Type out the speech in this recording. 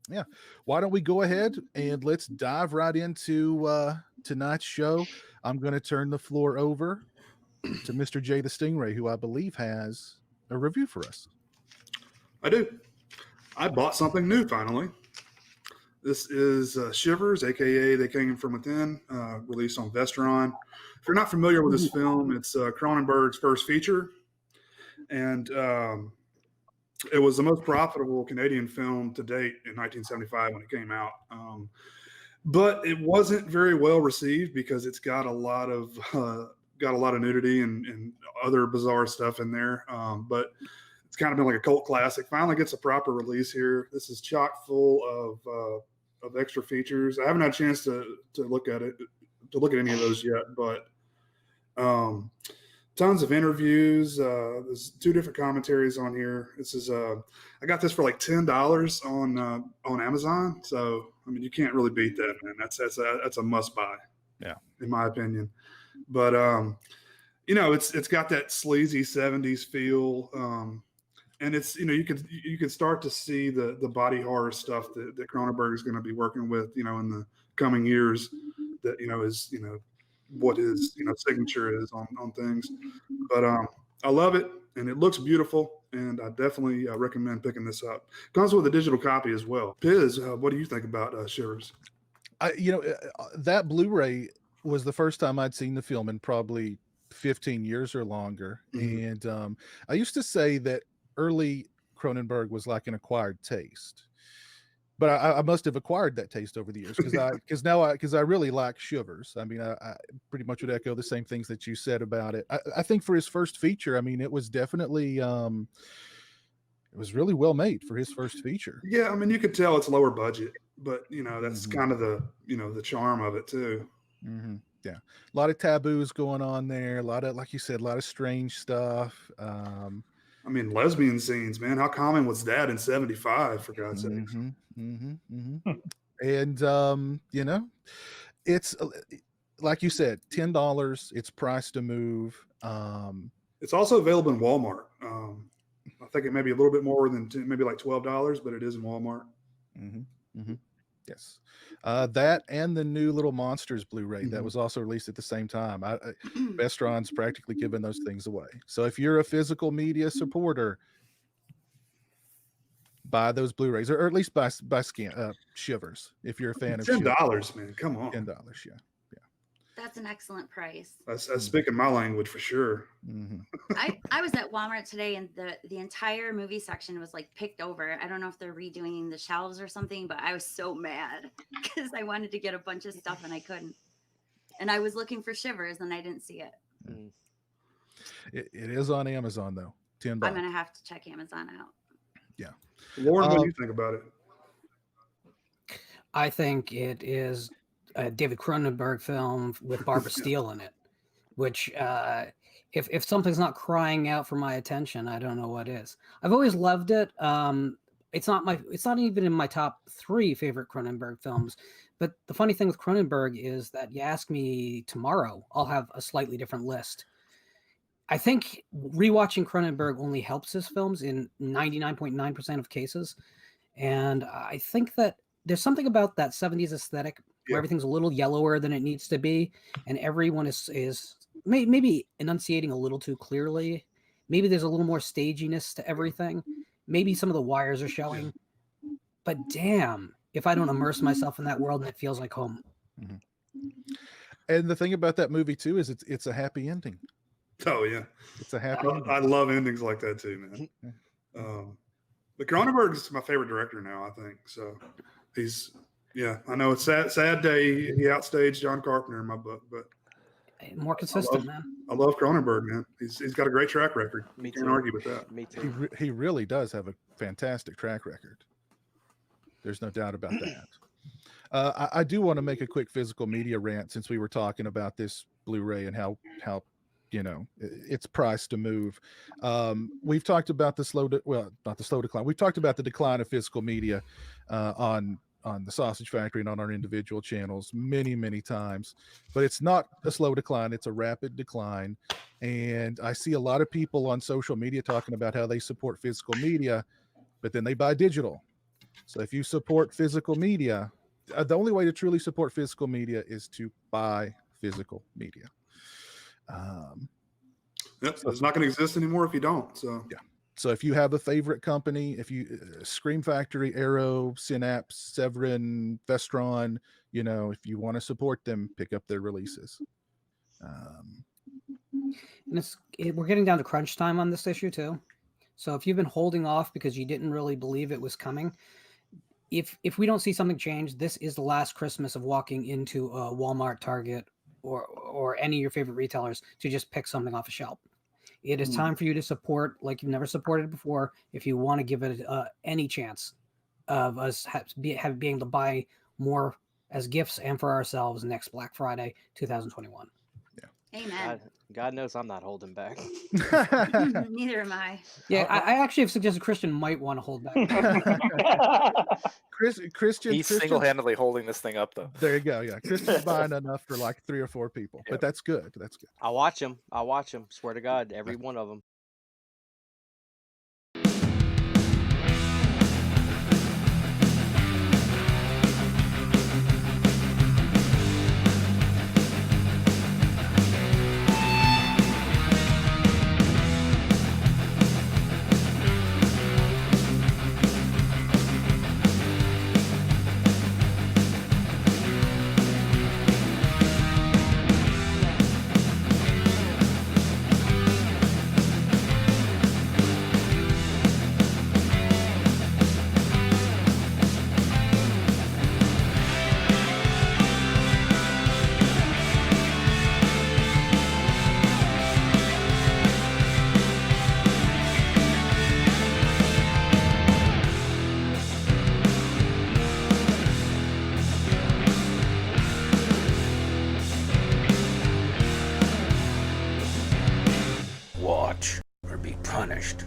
Yeah. Why don't we go ahead and let's dive right into tonight's show. I'm going to turn the floor over to Mr. Jay the Stingray, who I believe has a review for us. I do. I bought something new finally. This is Shivers, aka They Came From Within, released on Vestron. If you're not familiar with this film, it's Cronenberg's first feature, and it was the most profitable Canadian film to date in 1975 when it came out. But it wasn't very well received because it's got a lot of nudity and other bizarre stuff in there. But it's kind of been like a cult classic. Finally gets a proper release here. This is chock full of extra features. I haven't had a chance to look at it, to look at any of those yet, but tons of interviews. There's 2 different commentaries on here. This is I got this for like $10 on Amazon. So I mean, you can't really beat that, man. That's a must buy. Yeah, in my opinion. But it's got that sleazy 70s feel. And it's, you can start to see the body horror stuff that Cronenberg is going to be working with, in the coming years, that, is, what his, signature is on things. But I love it, and it looks beautiful, and I definitely recommend picking this up. Comes with a digital copy as well. Piz, what do you think about Shivers? That Blu-ray was the first time I'd seen the film in probably 15 years or longer. Mm-hmm. And I used to say that early Cronenberg was like an acquired taste, but I must have acquired that taste over the years because I really like Shivers. I mean, I pretty much would echo the same things that you said about it. I think for his first feature, I mean, it was definitely it was really well made for his first feature. Yeah, I mean, you could tell it's lower budget, but that's kind of the charm of it too. Mm-hmm. Yeah, a lot of taboos going on there. A lot of, like you said, a lot of strange stuff. I mean, lesbian scenes, man. How common was that in 75, for God's sake? And, it's like you said, $10. It's priced to move. It's also available in Walmart. I think it may be a little bit more than maybe like $12, but it is in Walmart. Mm-hmm. Mm-hmm. Yes. That and the new Little Monsters Blu-ray that was also released at the same time. Vestron's practically given those things away. So if you're a physical media supporter, buy those Blu-rays, or at least buy Shivers if you're a fan of $10, man. Come on. $10, yeah. That's an excellent price. That's speaking my language for sure. Mm-hmm. I was at Walmart today, and the entire movie section was like picked over. I don't know if they're redoing the shelves or something, but I was so mad because I wanted to get a bunch of stuff and I couldn't. And I was looking for Shivers and I didn't see it. It is on Amazon though. $10. I'm gonna have to check Amazon out. Yeah. Lauren, what do you think about it? I think it is a David Cronenberg film with Barbara Steele in it, which if something's not crying out for my attention, I don't know what is. I've always loved it. It's not even in my top 3 favorite Cronenberg films. But the funny thing with Cronenberg is that you ask me tomorrow, I'll have a slightly different list. I think rewatching Cronenberg only helps his films in 99.9% of cases. And I think that there's something about that 70s aesthetic where everything's a little yellower than it needs to be, and everyone is maybe enunciating a little too clearly. Maybe there's a little more staginess to everything. Maybe some of the wires are showing. But damn, if I don't immerse myself in that world and it feels like home. Mm-hmm. And the thing about that movie too is it's a happy ending. Oh yeah, it's a happy ending. I love endings like that too, man. But Cronenberg is my favorite director now, I think. So I know it's sad day. He outstaged John Carpenter in my book, but more consistent, man. I love Cronenberg, man. He's got a great track record. Me too. Can't argue with that. Me too. He really does have a fantastic track record. There's no doubt about that. I do want to make a quick physical media rant since we were talking about this Blu-ray and how it's priced to move. We've talked about not the slow decline. We've talked about the decline of physical media on the Sausage Factory and on our individual channels many times, but it's not a slow decline. It's a rapid decline. And I see a lot of people on social media talking about how they support physical media, but then they buy digital. So if you support physical media, the only way to truly support physical media is to buy physical media. Yep, it's not going to exist anymore if you don't. So yeah. So if you have a favorite company, if you Scream Factory, Arrow, Synapse, Severin, Vestron, you know, if you want to support them, pick up their releases. And we're getting down to crunch time on this issue too. So if you've been holding off because you didn't really believe it was coming, if we don't see something change, this is the last Christmas of walking into a Walmart, Target, or any of your favorite retailers to just pick something off a shelf. It is time for you to support like you've never supported before. If you want to give it any chance of us being able to buy more as gifts and for ourselves next Black Friday 2021. Amen. God knows I'm not holding back. Neither am I. Yeah, I actually have suggested Christian might want to hold back. Christian, He's single-handedly holding this thing up, though. There you go. Yeah, Christian's buying enough for like 3 or 4 people, but that's good. That's good. I watch him. Swear to God, every one of them. Watch or be punished.